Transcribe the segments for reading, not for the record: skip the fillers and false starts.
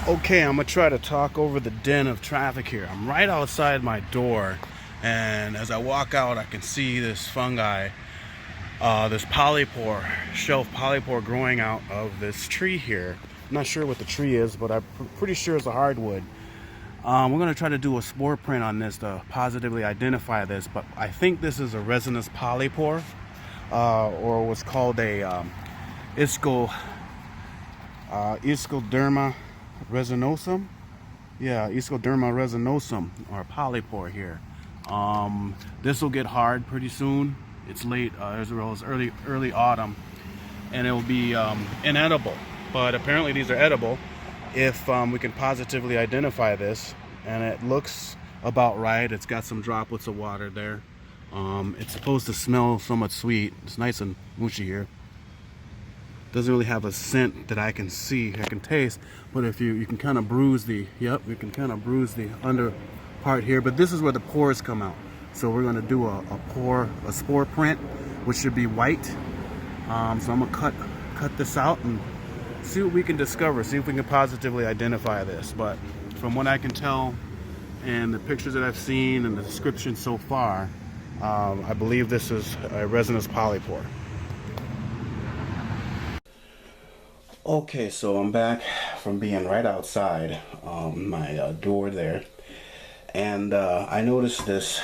Okay, I'm gonna try to talk over the din of traffic here. I'm right outside my door, and as I walk out, I can see this fungi, this polypore, shelf polypore growing out of this tree here. I'm not sure what the tree is, but I'm pretty sure it's a hardwood. We're gonna try to do a spore print on this to positively identify this, but I think this is a resinous polypore, or what's called a isco, Ischnoderma resinosum. Yeah, Ischnoderma resinosum, or polypore here. This will get hard pretty soon. It's late, as well as early autumn, and it will be inedible. But apparently these are edible if we can positively identify this, and it looks about right. It's got some droplets of water there. It's supposed to smell somewhat sweet. It's nice and mushy here. Doesn't really have a scent that I can see, I can taste, but if you can kind of bruise the, you can kind of bruise the under part here, but this is where the pores come out. So we're gonna do a spore print, which should be white. So I'm gonna cut this out and see what we can discover, see if we can positively identify this. But from what I can tell and the pictures that I've seen and the description so far, I believe this is a resinous polypore. Okay, so I'm back from being right outside my door there, and I noticed this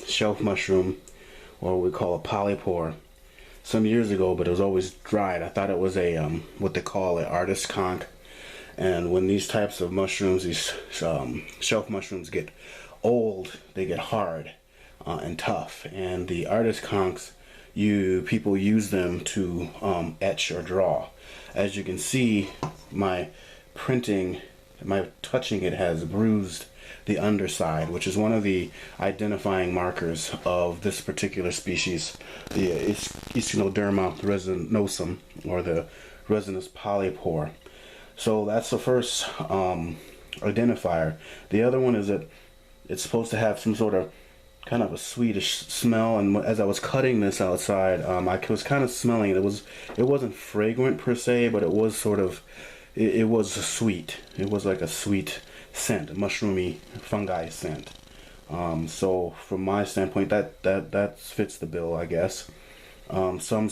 shelf mushroom, or what we call a polypore, some years ago, but it was always dried. I thought it was a what they call an artist conch, and when these types of mushrooms, these shelf mushrooms get old, they get hard and tough, and the artist conchs, people use them to etch or draw. As you can see, my touching it has bruised the underside, which is one of the identifying markers of this particular species, the Ischnoderma resinosum, or the resinous polypore. So that's the first identifier. The other one is that it's supposed to have some sort of kind of a sweetish smell, and as I was cutting this outside, I was kind of smelling it. It wasn't fragrant per se, but it was sort of, it was sweet. It was like a sweet scent, a mushroomy fungi scent. So from my standpoint, that fits the bill, I guess. Some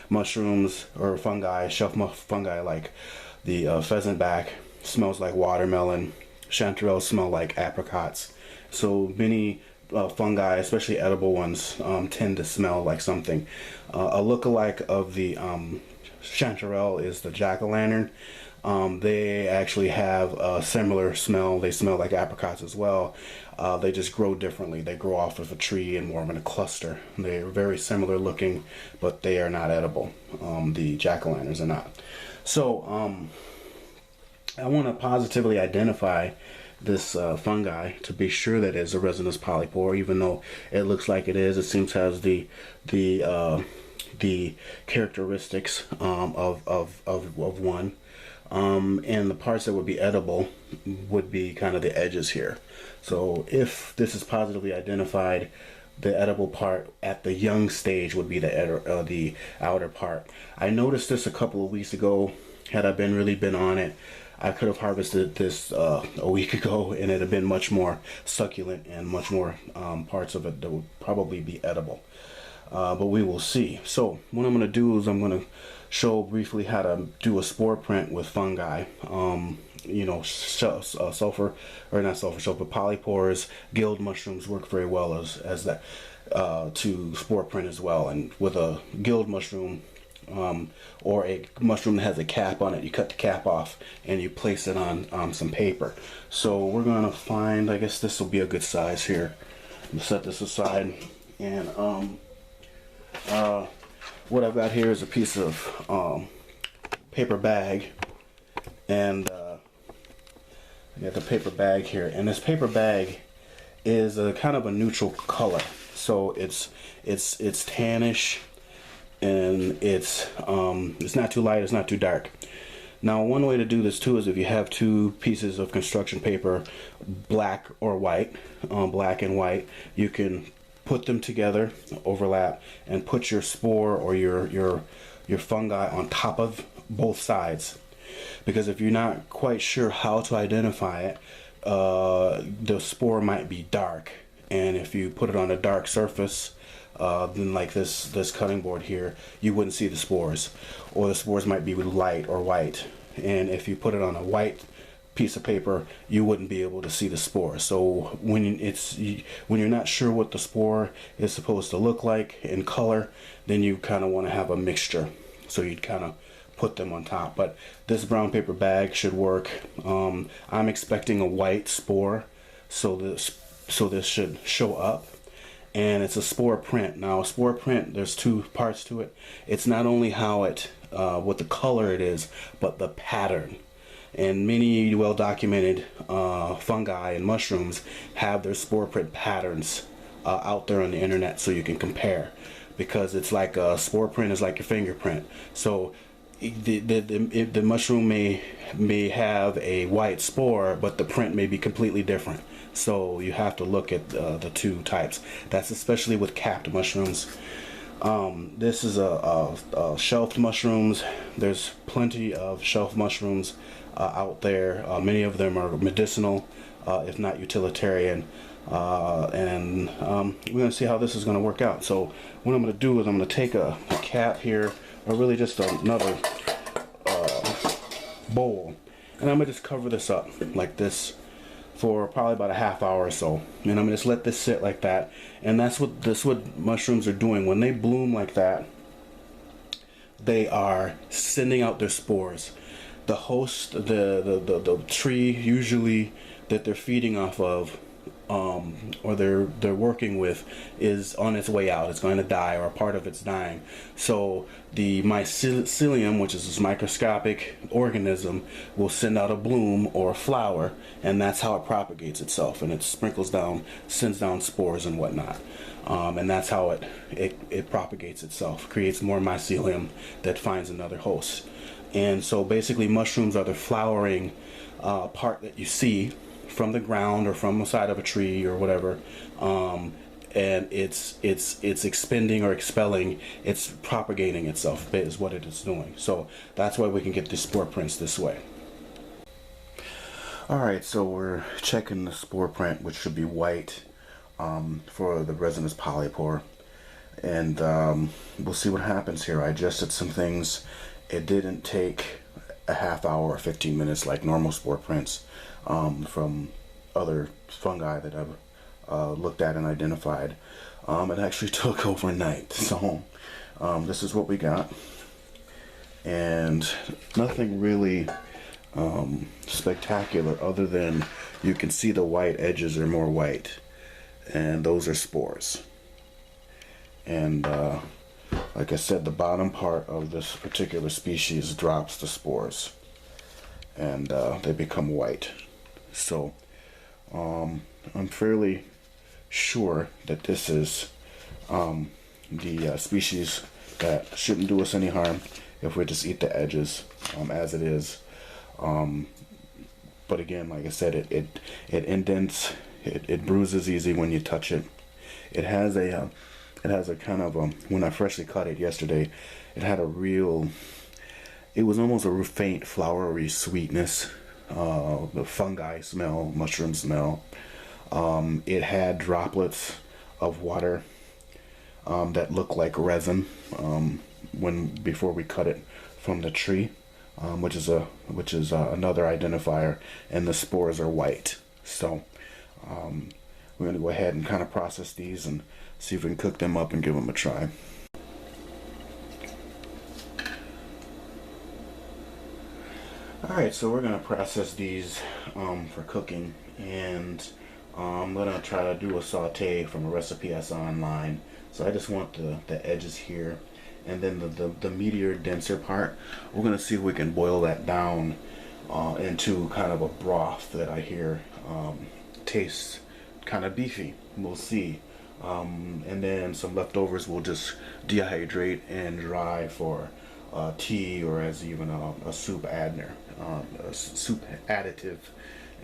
mushrooms or fungi, fungi, like the pheasant back smells like watermelon. Chanterelles smell like apricots. So many fungi, especially edible ones, tend to smell like something. A look-alike of the chanterelle is the jack-o'-lantern. They actually have a similar smell. They smell like apricots as well. They just grow differently. They grow off of a tree and more in a cluster. They're very similar looking, but they are not edible. The jack-o'-lanterns are not. So I want to positively identify this fungi to be sure that it's a resinous polypore, even though it looks like it is. It seems to have the characteristics of one. And the parts that would be edible would be kind of the edges here. So if this is positively identified, the edible part at the young stage would be the outer part. I noticed this a couple of weeks ago. Had I really been on it, I could have harvested this a week ago, and it'd have been much more succulent and much more parts of it that would probably be edible. But we will see. So what I'm going to do is I'm going to show briefly how to do a spore print with fungi. Sulfur, or not sulfur, sulfur polypores, guild mushrooms work very well as that to spore print as well. And with a guild mushroom, or a mushroom that has a cap on it, you cut the cap off and you place it on some paper. So we're gonna find, I guess this will be a good size here. I'm gonna set this aside, and what I've got here is a piece of paper bag, and I got the paper bag here, and this paper bag is a kind of a neutral color, so it's tannish, and it's not too light, it's not too dark. Now, one way to do this too is if you have two pieces of construction paper, black or white, black and white, you can put them together, overlap, and put your spore or your fungi on top of both sides. because if you're not quite sure how to identify it, the spore might be dark, and if you put it on a dark surface, then like this cutting board here, you wouldn't see the spores, or the spores might be light or white, and if you put it on a white piece of paper, you wouldn't be able to see the spore. So when you're not sure what the spore is supposed to look like in color, then you kind of want to have a mixture, so you'd kind of put them on top. But this brown paper bag should work. I'm expecting a white spore, so this should show up, and it's a spore print. Now a spore print, there's two parts to it. It's not only how it what the color it is, but the pattern. And many well-documented fungi and mushrooms have their spore print patterns out there on the internet, so you can compare, because it's like a spore print is like your fingerprint. So the mushroom may have a white spore, but the print may be completely different. So you have to look at the two types. That's especially with capped mushrooms. This is a shelved mushrooms. There's plenty of shelved mushrooms out there. Many of them are medicinal, if not utilitarian. And we're going to see how this is going to work out. So what I'm going to do is I'm going to take a cap here, or really just another bowl, and I'm going to just cover this up like this for probably about a half hour or so, and I'm going to just let this sit like that. And that's what mushrooms are doing when they bloom like that. They are sending out their spores. The host, the tree usually that they're feeding off of, or they're working with, is on its way out. It's going to die, or a part of it's dying. So the mycelium, which is this microscopic organism, will send out a bloom or a flower, and that's how it propagates itself. And it sends down spores and whatnot. And that's how it propagates itself, creates more mycelium that finds another host. And so basically mushrooms are the flowering part that you see from the ground or from the side of a tree or whatever, and it's expending or expelling, it's propagating itself is what it is doing. So that's why we can get the spore prints this way. Alright, so we're checking the spore print, which should be white, for the Resinous Polypore, and we'll see what happens here. I adjusted some things. It didn't take a half hour or 15 minutes like normal spore prints from other fungi that I've looked at and identified. It actually took overnight. So this is what we got, and nothing really spectacular, other than you can see the white edges are more white, and those are spores. And like I said, the bottom part of this particular species drops the spores, and they become white. So I'm fairly sure that this is the species that shouldn't do us any harm if we just eat the edges as it is. But again, like I said, it indents, it bruises easy when you touch it. It has a kind of when I freshly cut it yesterday, it had it was almost a faint flowery sweetness, the fungi smell, mushroom smell. It had droplets of water that looked like resin before we cut it from the tree, which is another identifier, and the spores are white. So we're going to go ahead and kind of process these and see if we can cook them up and give them a try. Alright, so we're going to process these for cooking, and I'm going to try to do a saute from a recipe I saw online. So I just want the edges here, and then the meatier, denser part, we're going to see if we can boil that down into kind of a broth that I hear tastes kind of beefy. We'll see. And then some leftovers we'll just dehydrate and dry for tea, or as even a soup additive,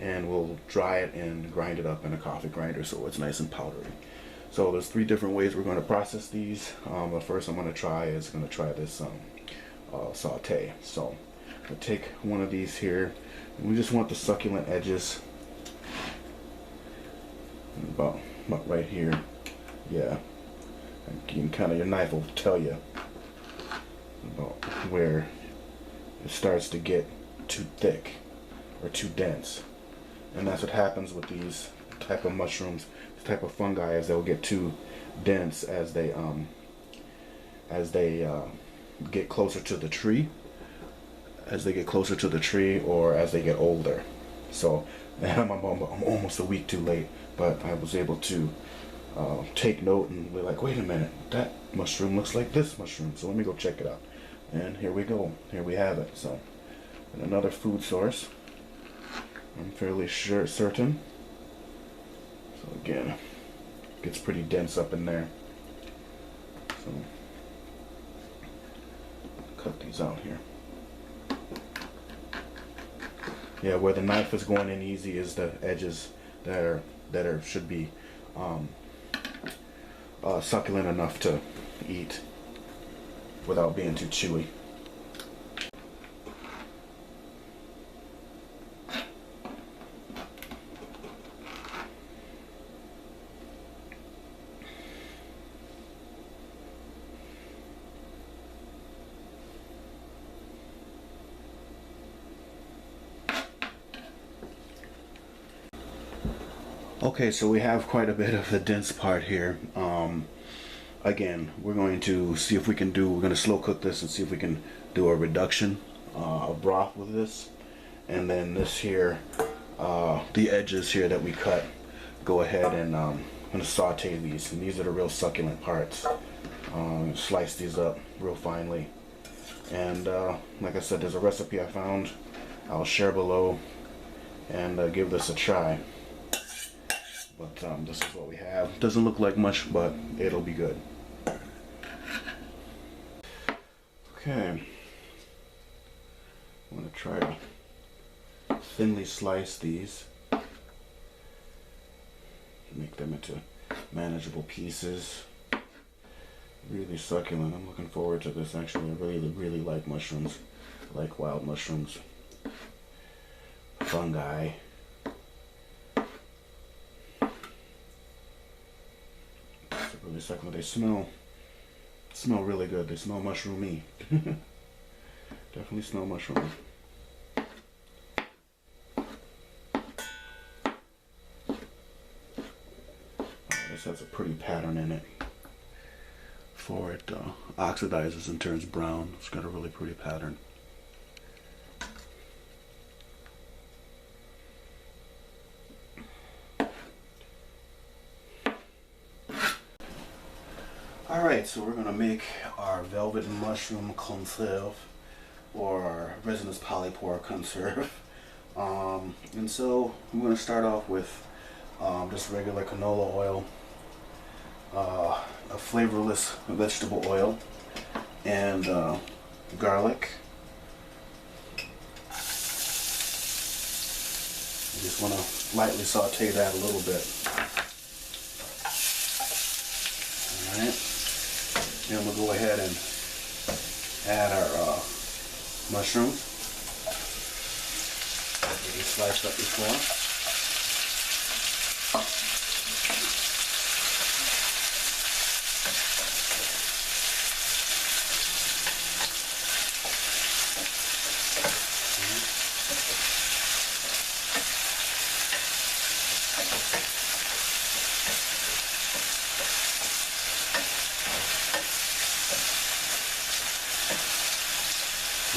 and we'll dry it and grind it up in a coffee grinder so it's nice and powdery. So there's 3 different ways we're going to process these. But first I'm going to try this saute. So I take one of these here. We just want the succulent edges. About right here. Yeah. You can kind of, your knife will tell you about where it starts to get too thick or too dense. And that's what happens with these type of mushrooms, this type of fungi, is they'll get too dense as they get closer to the tree, or as they get older. So I'm almost a week too late, but I was able to take note and be like, wait a minute, that mushroom looks like this mushroom, so let me go check it out. And here we go, here we have it. So, and another food source, I'm fairly certain. So again, it gets pretty dense up in there. So, cut these out here. Yeah, where the knife is going in easy is the edges that should be succulent enough to eat without being too chewy. Okay, so we have quite a bit of the dense part here. Again, we're going to see if we can we're going to slow cook this and see if we can do a reduction of broth with this. And then this here, the edges here that we cut, go ahead and I'm going to saute these. And these are the real succulent parts. Slice these up real finely. And like I said, there's a recipe I found. I'll share below and give this a try. But this is what we have. Doesn't look like much, but it'll be good. Okay. I'm going to try to thinly slice these. Make them into manageable pieces. Really succulent. I'm looking forward to this actually. I really like mushrooms. I like wild mushrooms. Fungi. Really succulent. They smell really good. They smell mushroomy. Definitely smell mushroomy. This has a pretty pattern in it. Before it oxidizes and turns brown, it's got a really pretty pattern. Alright, so we're going to make our velvet mushroom conserve, or our Resinous Polypore conserve. And so I'm going to start off with just regular canola oil, a flavorless vegetable oil, and garlic. You just want to lightly saute that a little bit. Alright. Then we'll go ahead and add our mushrooms that we sliced up before.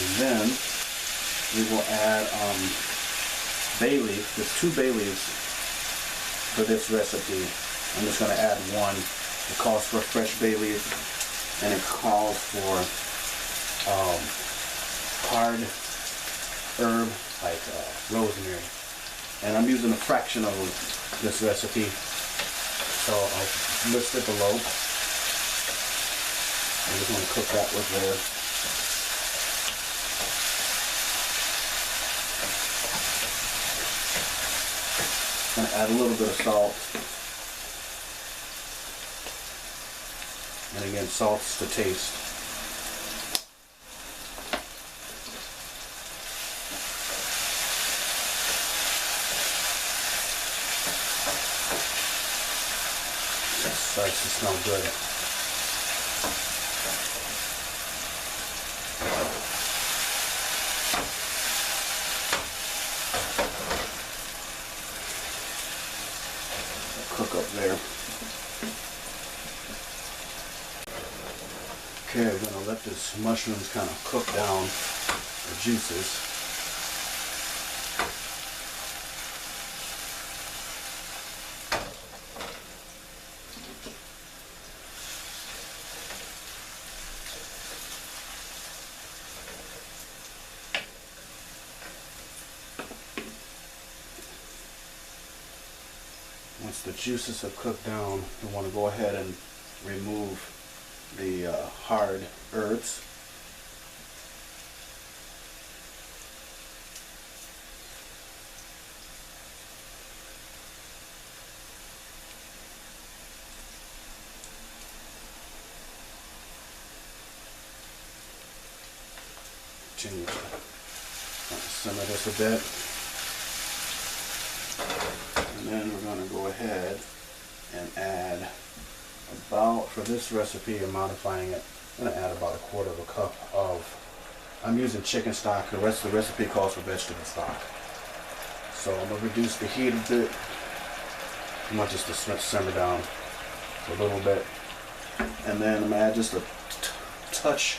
And then we will add bay leaf. There's 2 bay leaves for this recipe. I'm just going to add one. It calls for fresh bay leaf, and it calls for hard herb like rosemary. And I'm using a fraction of this recipe, so I'll list it below. I'm just going to cook that with there. I'm going to add a little bit of salt. And again, salt's to taste. starts to smell good. Cook up there. Okay, we're going to let this mushrooms kind of cook down the juices. Once the juices have cooked down, we want to go ahead and remove the hard herbs. Continue to simmer this a bit. And then we're going to go ahead and add about, for this recipe, I'm modifying it, I'm going to add about 1/4 of a cup of, I'm using chicken stock. The rest of the recipe calls for vegetable stock. So I'm going to reduce the heat a bit. I want just to simmer down a little bit. And then I'm going to add just a touch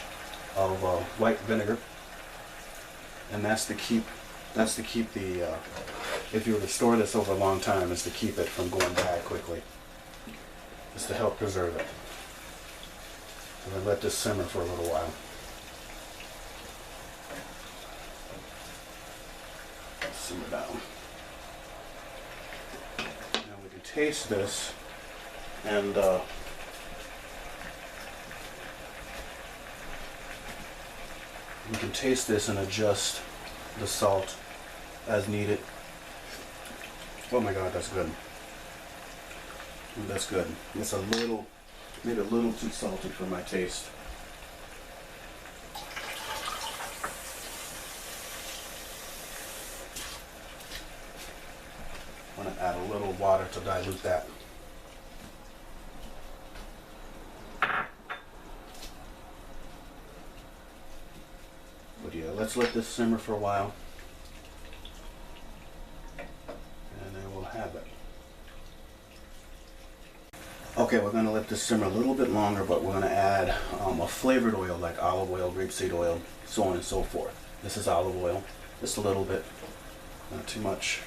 of white vinegar. And that's to keep the, if you were to store this over a long time, is to keep it from going bad quickly. It's to help preserve it. I'm going to let this simmer for a little while. Simmer down. Now we can taste this, and we can taste this and adjust the salt as needed. Oh my God, that's good. That's good. It's maybe a little too salty for my taste. I'm going to add a little water to dilute that. But yeah, let's let this simmer for a while. And then we'll have it. Okay, we're going to let this simmer a little bit longer, but we're going to add a flavored oil like olive oil, grapeseed oil, so on and so forth. This is olive oil, just a little bit, not too much.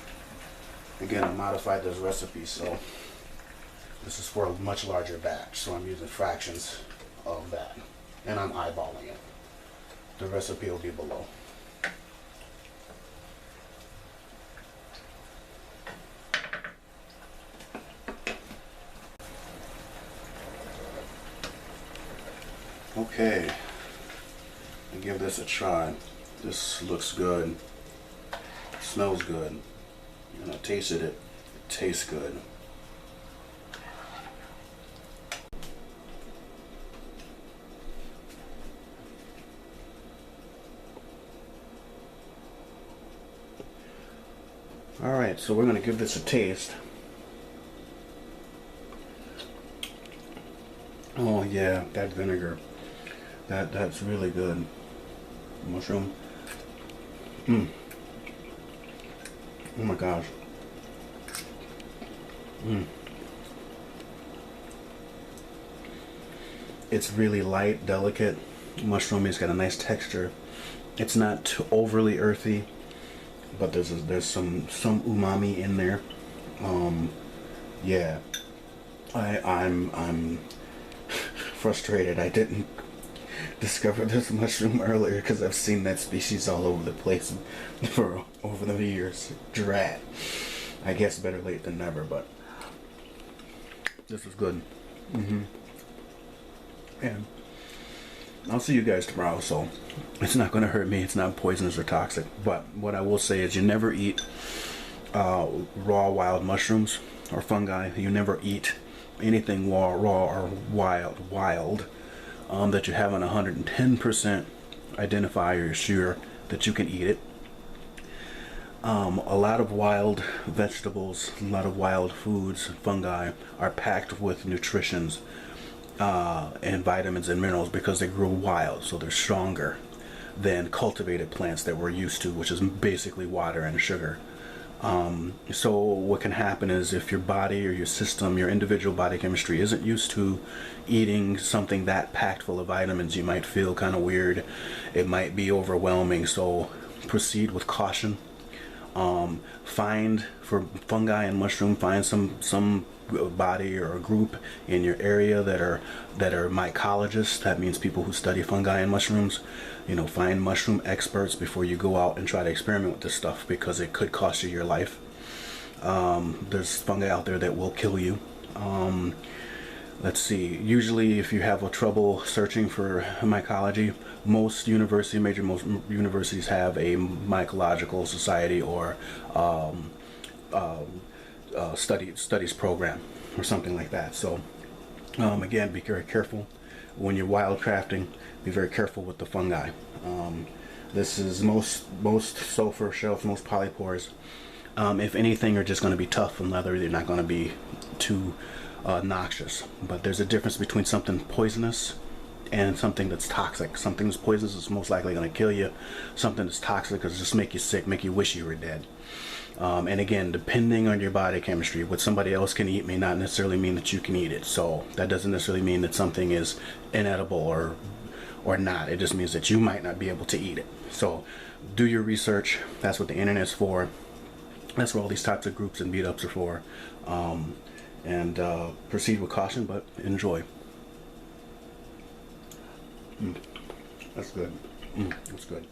Again, I modified this recipe, so this is for a much larger batch, so I'm using fractions of that, and I'm eyeballing it. The recipe will be below. Okay, and give this a try. This looks good, smells good, and I tasted it. It tastes good. Alright, so we're going to give this a taste. Oh yeah, that vinegar. That's really good. Mushroom. Oh my gosh. It's really light, delicate. Mushroomy. It's got a nice texture. It's not too overly earthy, but there's some umami in there. Yeah. I'm frustrated I didn't discover this mushroom earlier, because I've seen that species all over the place for over the years. Drat. I guess better late than never, but this is good. And I'll see you guys tomorrow, so it's not going to hurt me. It's not poisonous or toxic. But what I will say is, you never eat raw wild mushrooms or fungi. You never eat anything raw or wild that you haven't 110% identify or sure that you can eat it. A lot of wild vegetables, a lot of wild foods, fungi are packed with nutritions and vitamins and minerals because they grow wild, so they're stronger than cultivated plants that we're used to, which is basically water and sugar. So what can happen is if your body or your system, your individual body chemistry isn't used to eating something that packed full of vitamins, you might feel kind of weird. It might be overwhelming, so proceed with caution. Find, for fungi and mushroom, find some body or a group in your area that are mycologists. That means people who study fungi and mushrooms. You know, find mushroom experts before you go out and try to experiment with this stuff, because it could cost you your life. There's fungi out there that will kill you. Let's see, usually if you have a trouble searching for mycology, most universities have a mycological society or studies program or something like that. So again, be very careful when you're wildcrafting. Be very careful with the fungi. This is most sulfur shells, most polypores, if anything, are just going to be tough and leathery. They're not going to be too noxious. But there's a difference between something poisonous and something that's toxic. Something that's poisonous is most likely going to kill you. Something that's toxic is just make you sick, make you wish you were dead. And again, depending on your body chemistry, what somebody else can eat may not necessarily mean that you can eat it. So that doesn't necessarily mean that something is inedible or not. It just means that you might not be able to eat it. So do your research. That's what the internet's for. That's what all these types of groups and meetups are for. And proceed with caution, but enjoy. That's good. That's good.